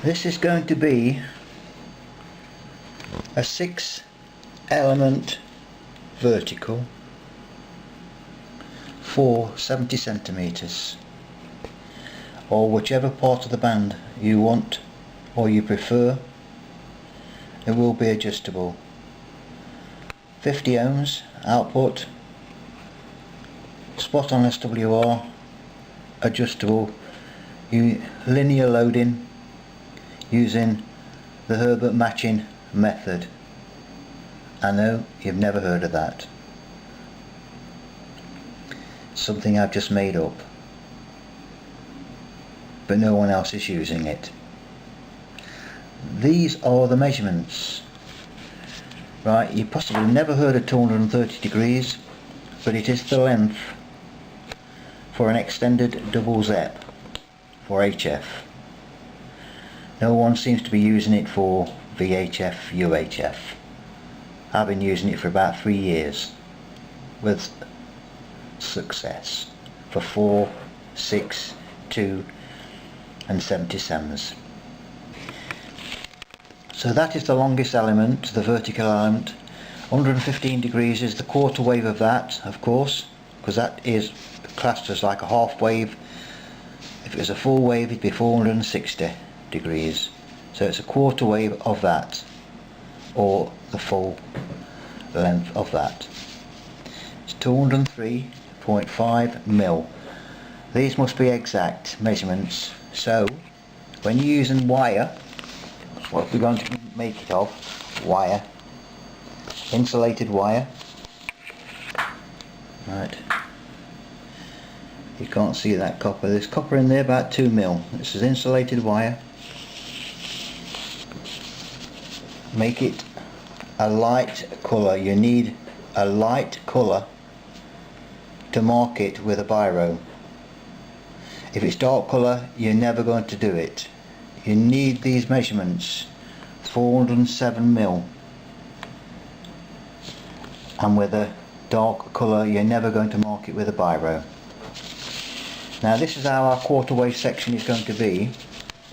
This is going to be a 6 element vertical for 70 centimeters, or whichever part of the band you want or you prefer. It will be adjustable. 50 ohms output, spot on SWR, adjustable, linear loading using the Herbert matching method. I know you've never heard of that. Something I've just made up, but no one else is using it. These are the measurements. Right, you possibly never heard of 230 degrees, but it is the length for an extended double ZEP for HF. No one seems to be using it for VHF, UHF. I've been using it for about 3 years with success for 4, 6, 2 and 77s. So that is the longest element, the vertical element. 115 degrees is the quarter wave of that, of course, because that is classed as like a half wave. If it was a full wave, it'd be 460 degrees. So it's a quarter wave of that, or the full length of that. It's 203.5 mil. These must be exact measurements. So when you're using wire, what we're going to make it of, wire, insulated wire. Right, you can't see that copper. There's copper in there, about 2 mil. This is insulated wire. Make it a light colour. You need a light colour to mark it with a biro. If it's dark colour, you're never going to do it. You need these measurements, 407 mil, and with a dark colour you're never going to mark it with a biro. Now this is how our quarter wave section is going to be,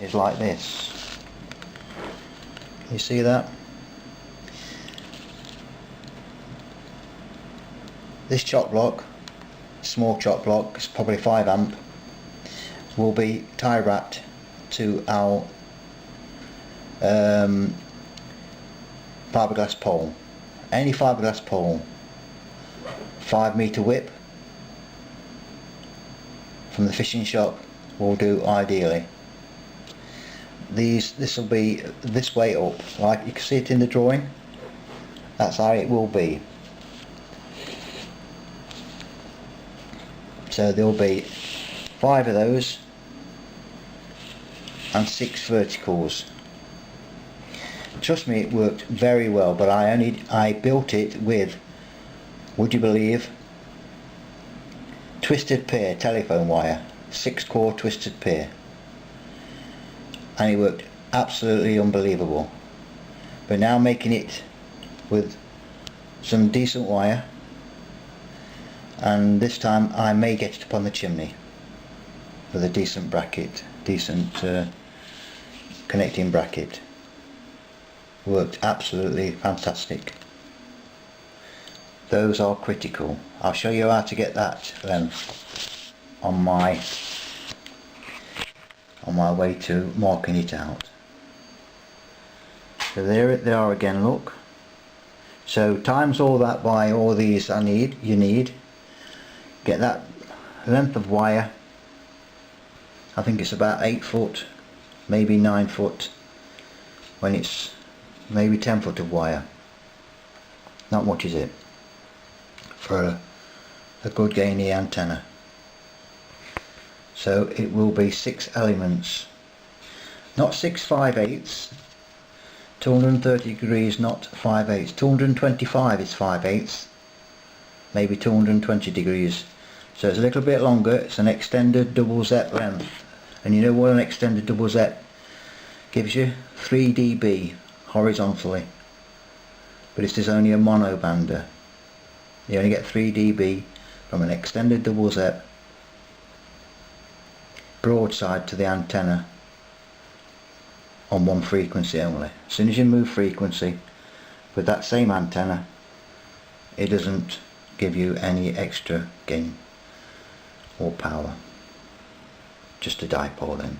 is like this. You see that? This chop block, small chop block, it's probably 5 amp, will be tie wrapped to our fiberglass pole. Any fiberglass pole, 5 meter whip from the fishing shop will do ideally. This will be this way up, like you can see it in the drawing. That's how it will be. So there will be 5 of those and 6 verticals. Trust me, it worked very well, but I built it with, would you believe, twisted pair telephone wire, 6-core twisted pair, and it worked absolutely unbelievable. But now making it with some decent wire, and this time I may get it up on the chimney with a decent bracket, decent connecting bracket. Worked absolutely fantastic. Those are critical. I'll show you how to get that length on my way to marking it out. So there they are again, look. So times all that by all these you need. Get that length of wire. I think it's about 8 foot, maybe 9 foot, when it's maybe 10 foot of wire. Not much, is it, for a good gainy antenna? So it will be 6 elements, not 6 5/8, 230 degrees, not 5/8, 225 is 5/8, maybe 220 degrees. So it's a little bit longer. It's an extended double ZEP length, and you know what an extended double ZEP gives you? 3 dB horizontally, but it is only a mono bander. You only get 3 dB from an extended double ZEP broadside to the antenna on one frequency only. As soon as you move frequency with that same antenna, it doesn't give you any extra gain or power, just a dipole then.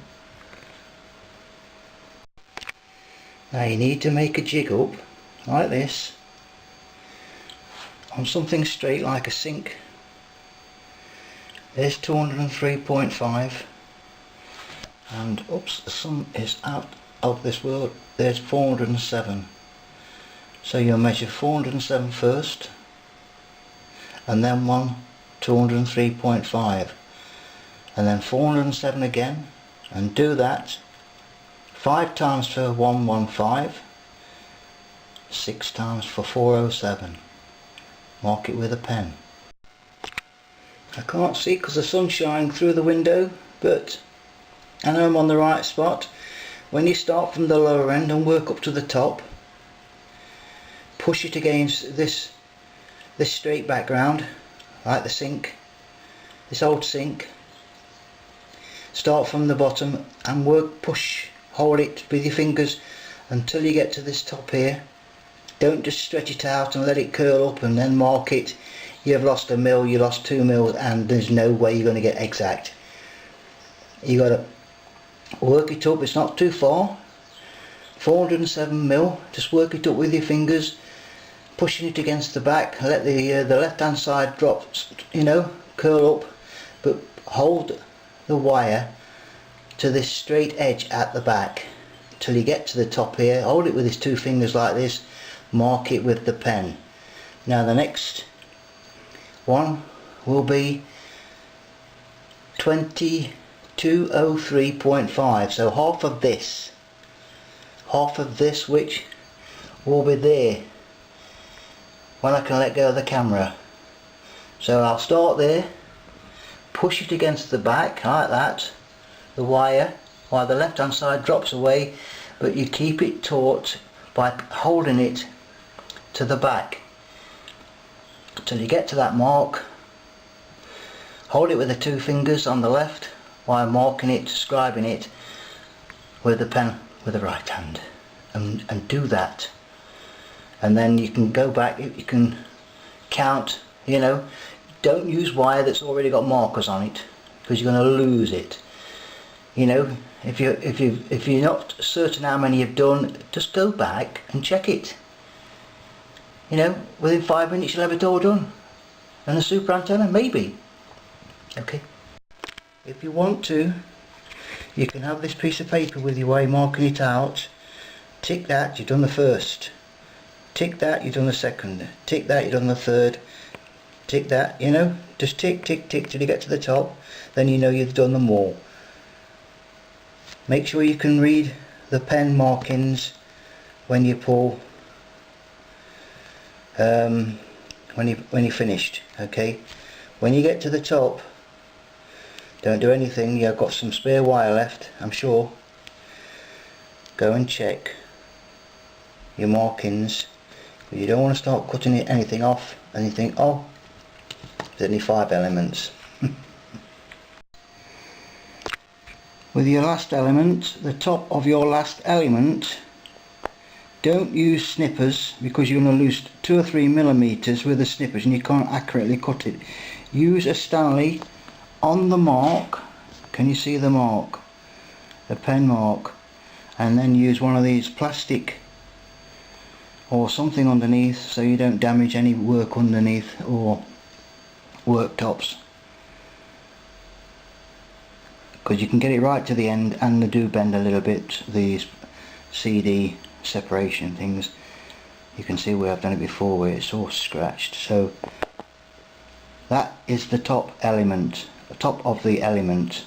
Now you need to make a jig up like this on something straight like a sink. There's 203.5 and oops, the sun is out of this world. There's 407. So you'll measure 407 first and then one 203.5 and then 407 again, and do that 5 times for 115, 6 times for 407. Mark it with a pen. I can't see because the sun's shining through the window, but I know I'm on the right spot. When you start from the lower end and work up to the top, push it against this straight background like the sink, this old sink. Start from the bottom and hold it with your fingers until you get to this top here. Don't just stretch it out and let it curl up and then mark it. You've lost a mil, you lost 2 mils, and there's no way you're going to get exact. You got to work it up. It's not too far. 407 mil. Just work it up with your fingers, pushing it against the back. Let the left hand side drop, curl up, but hold the wire to this straight edge at the back till you get to the top here. Hold it with his 2 fingers like this. Mark it with the pen. Now the next one will be 2203.5, so half of this which will be there when I can let go of the camera. So I'll start there, push it against the back like that, the wire, while the left hand side drops away, but you keep it taut by holding it to the back till you get to that mark. Hold it with the 2 fingers on the left while marking it, scribing it with the pen with the right hand, and do that, and then you can go back, you can count. Don't use wire that's already got markers on it because you're going to lose it. If you're not certain how many you've done, just go back and check it. Within 5 minutes you'll have it all done. And the super antenna, maybe. Okay. If you want to, you can have this piece of paper with your way marking it out. Tick that, you've done the first. Tick that, you've done the second. Tick that, you've done the third. Tick that, just tick, tick, tick till you get to the top. Then you know you've done them all. Make sure you can read the pen markings when you pull. When you're finished, okay. When you get to the top, don't do anything. You've got some spare wire left, I'm sure. Go and check your markings, but you don't want to start cutting anything off and you think, oh, there's only 5 elements. With your last element, the top of your last element, don't use snippers because you're going to lose 2 or 3 millimeters with the snippers and you can't accurately cut it. Use a Stanley on the mark. Can you see the mark? The pen mark. And then use one of these plastic or something underneath so you don't damage any work underneath or worktops. Because you can get it right to the end and they do bend a little bit, these CD separation things. You can see where I've done it before where it's all scratched. So that is the top element, the top of the element,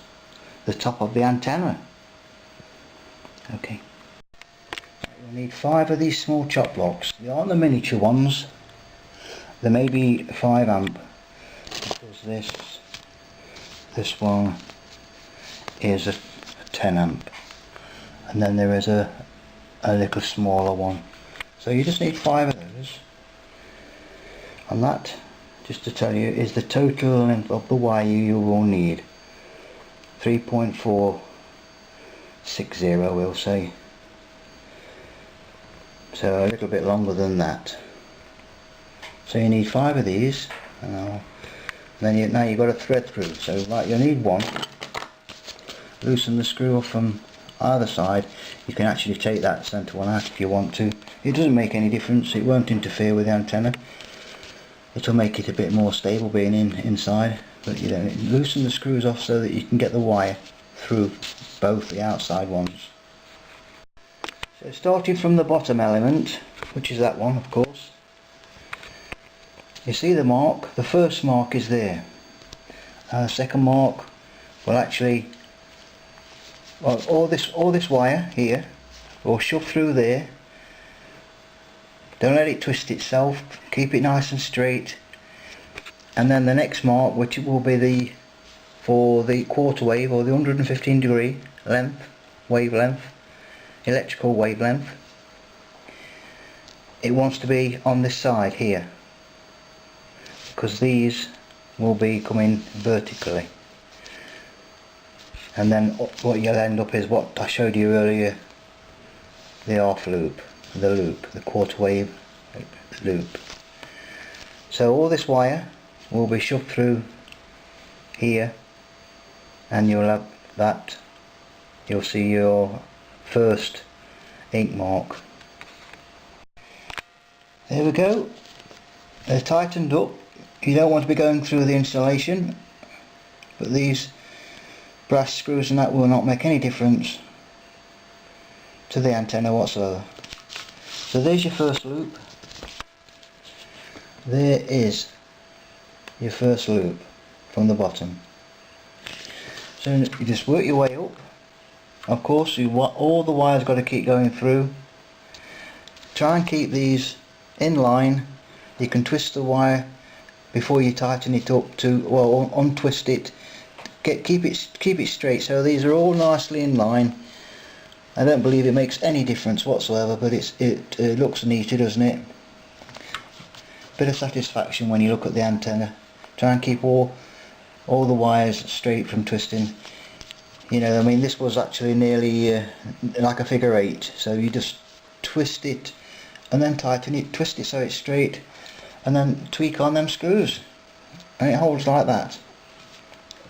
the top of the antenna. Okay. You'll need 5 of these small chop blocks. They aren't the miniature ones. They may be 5 amp because this one is a 10 amp, and then there is a little smaller one. So you just need 5 of those. And that, just to tell you, is the total length of the wire you will need. 3.460 we'll say. so a little bit longer than that. So you need 5 of these, and then now you've got a thread through. So right, you need one. Loosen the screw off from either side. You can actually take that centre one out if you want to. It doesn't make any difference, it won't interfere with the antenna. It'll make it a bit more stable being inside, but you know, loosen the screws off so that you can get the wire through both the outside ones. So starting from the bottom element, which is that one of course, you see the mark, the first mark is there, and the second mark will actually, well, all this wire here will shove through there. Don't let it twist itself, keep it nice and straight, and then the next mark, which will be for the quarter wave or the 115 degree wavelength, electrical wavelength, it wants to be on this side here, because these will be coming vertically, and then what you'll end up is what I showed you earlier, the half loop, the quarter wave loop. So all this wire will be shoved through here, and you'll have that, you'll see your first ink mark. There we go, they're tightened up. You don't want to be going through the insulation, but these brass screws and that will not make any difference to the antenna whatsoever. So there's your first loop, there is your first loop from the bottom. So you just work your way up. Of course, all the wires got to keep going through. Try and keep these in line. You can twist the wire before you tighten it up to, well, untwist it. Keep it straight. So these are all nicely in line. I don't believe it makes any difference whatsoever, but it looks neater, doesn't it? Bit of satisfaction when you look at the antenna. Try and keep all the wires straight from twisting. You know, I mean, this was actually nearly like a figure 8, so you just twist it and then tighten it, twist it so it's straight, and then tweak on them screws, and it holds like that.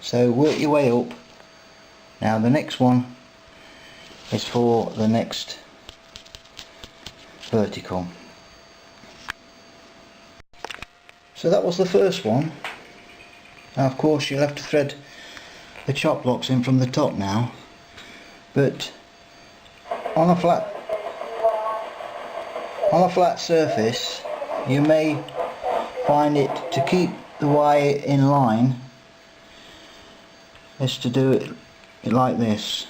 So work your way up. Now the next one is for the next vertical. So that was the first one. Now of course you'll have to thread the chop blocks in from the top now, but on a flat surface you may find it, to keep the wire in line, is to do it like this.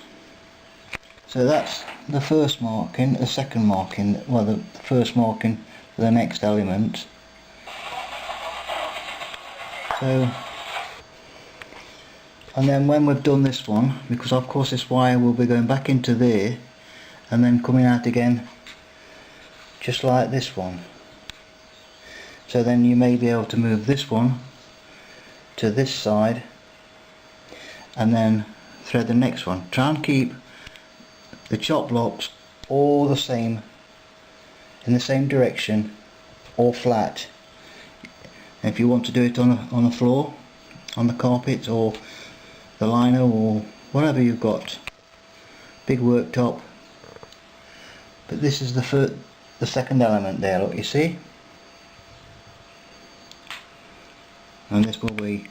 So that's the first marking, the second marking, well, the first marking for the next element. So, and then when we've done this one, because of course this wire will be going back into there and then coming out again just like this one. So then you may be able to move this one to this side and then thread the next one. Try and keep the chop blocks all the same, in the same direction, or flat. If you want to do it on the floor, on the carpet or the lino or whatever you've got, big worktop. But this is the second element there, look, you see, and this will be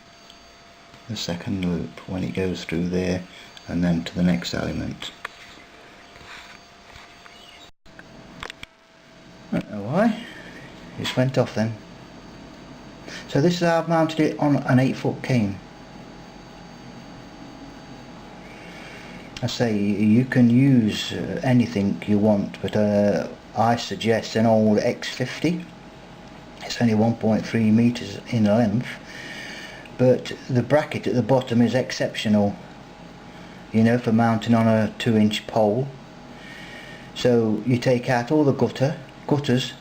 the second loop when it goes through there and then to the next element. I don't know why it just went off then. So this is how I've mounted it on an 8-foot cane. I say you can use anything you want, but I suggest an old X50. It's only 1.3 meters in length, but the bracket at the bottom is exceptional, you know, for mounting on a 2-inch pole. So you take out all the gutters,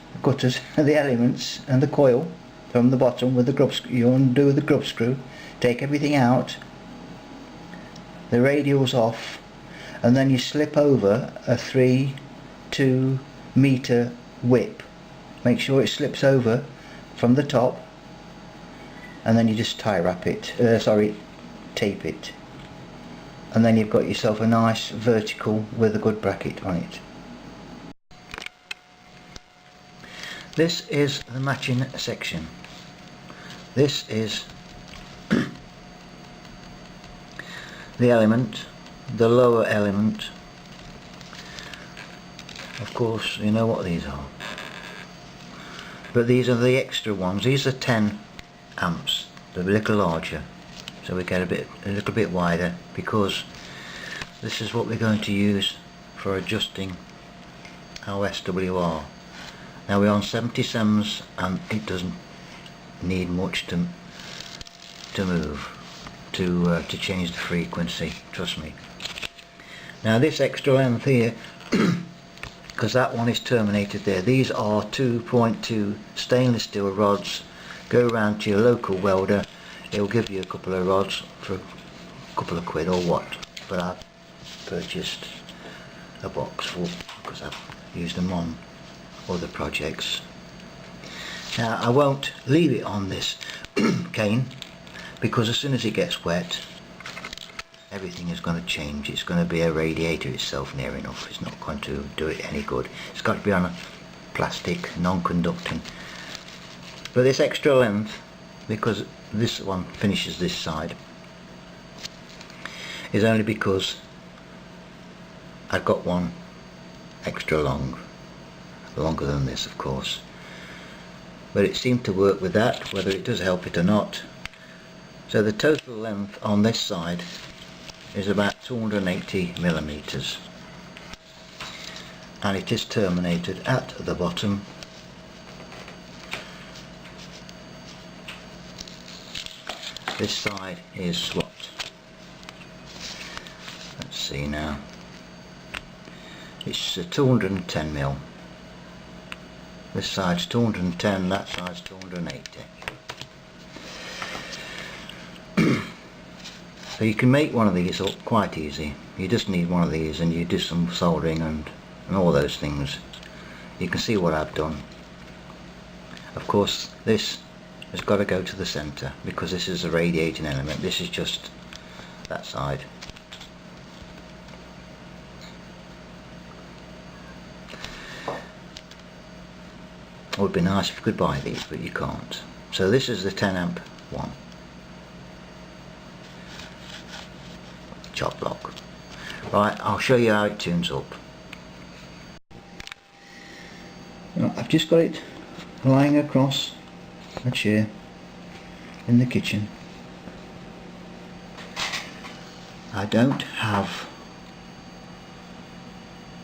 the elements and the coil from the bottom with the grub screw. You undo the grub screw, take everything out, the radial's off, and then you slip over a 3-2 meter whip, make sure it slips over from the top, and then you just tie wrap it, tape it, and then you've got yourself a nice vertical with a good bracket on it. This is the matching section. This is the element, the lower element. Of course you know what these are, but these are the extra ones. These are 10 amps, they're a little larger, so we get a little bit wider, because this is what we're going to use for adjusting our SWR. Now we're on 77s and it doesn't need much to move to change the frequency, trust me. Now this extra length here, because that one is terminated there, these are 2.2 stainless steel rods. Go around to your local welder, he'll give you a couple of rods for a couple of quid or what, but I've purchased a box full because I've used them on other projects. Now I won't leave it on this cane, because as soon as it gets wet everything is going to change. It's going to be a radiator itself near enough. It's not going to do it any good. It's got to be on a plastic, non-conducting. But this extra length, because this one finishes this side, is only because I've got one extra long, longer than this of course, but it seemed to work with that, whether it does help it or not. So the total length on this side is about 280 millimeters, and it is terminated at the bottom this side is what, let's see now, it's 210 mil. This side's 210, that side's 280. So you can make one of these up quite easy. You just need one of these and you do some soldering and all those things. You can see what I've done. Of course this has got to go to the centre, because this is a radiating element. This is just that side. It would be nice if you could buy these, but you can't. So this is the 10 amp one. Chop block. Right, I'll show you how it tunes up. I've just got it lying across a chair in the kitchen. I don't have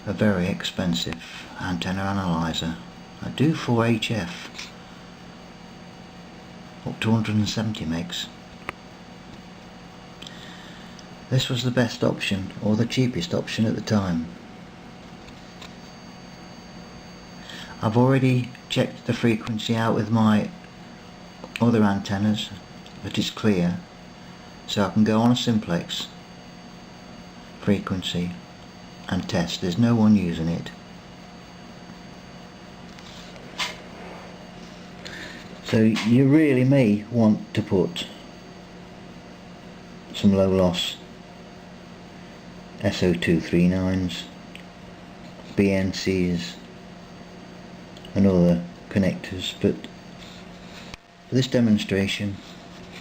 a very expensive antenna analyzer. I do for HF up to 170 megs. This was the best option, or the cheapest option at the time. I've already checked the frequency out with my other antennas, that is clear, so I can go on a simplex frequency and test. There's no one using it. So you really may want to put some low loss SO239s, BNCs and other connectors, but for this demonstration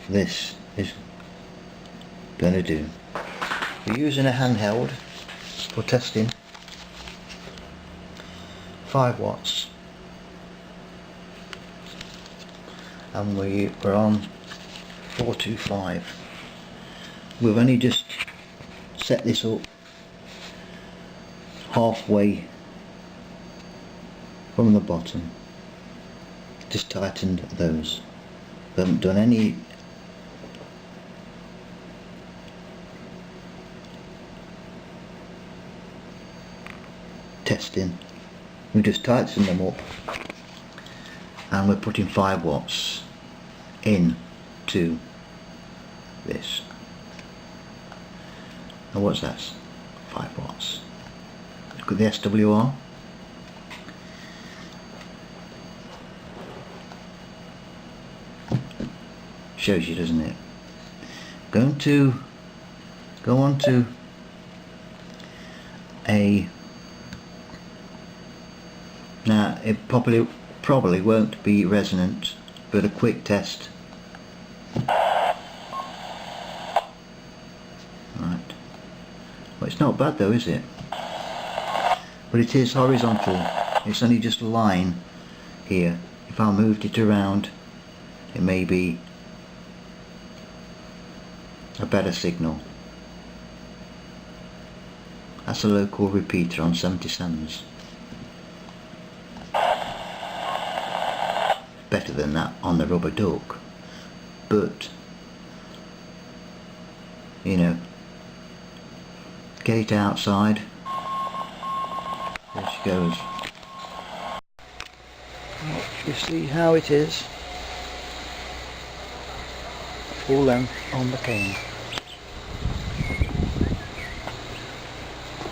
this is going to do. We're using a handheld for testing, 5 watts, and we're on 425. We've only just set this up halfway from the bottom, just tightened those. We haven't done any testing, we just tightened them up, and we're putting 5 watts into this. Now what's that? 5 watts. Look at the SWR. shows you, doesn't it? Go on to now it probably won't be resonant, but a quick test. Right. Well, it's not bad though, is it? But it is horizontal. It's only just a line here. If I moved it around, it may be a better signal. That's a local repeater on 77s. Better than that on the rubber duck, but you know, get it outside. There she goes. Well, you see how it is, full length on the cane.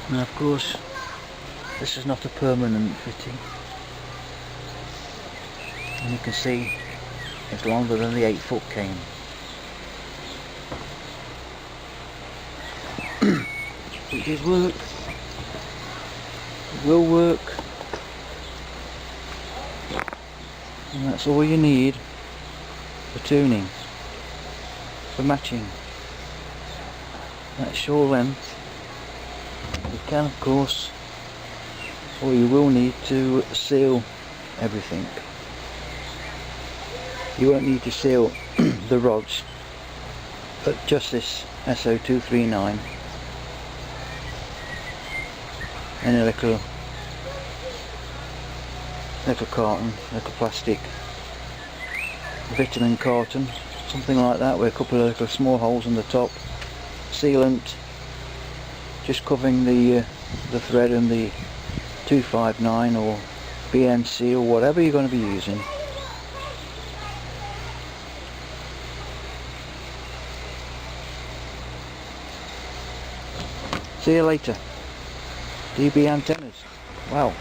Now of course this is not a permanent fitting, and you can see it's longer than the 8-foot cane. It does work, it will work, and that's all you need for tuning, for matching that shore length. You can of course, or you will need to seal everything. You won't need to seal the rods, but just this SO239 in a little carton, little plastic vitamin carton, something like that, with a couple of little small holes in the top, sealant, just covering the thread and the 259 or BNC or whatever you're going to be using. See you later. DB antennas. Wow.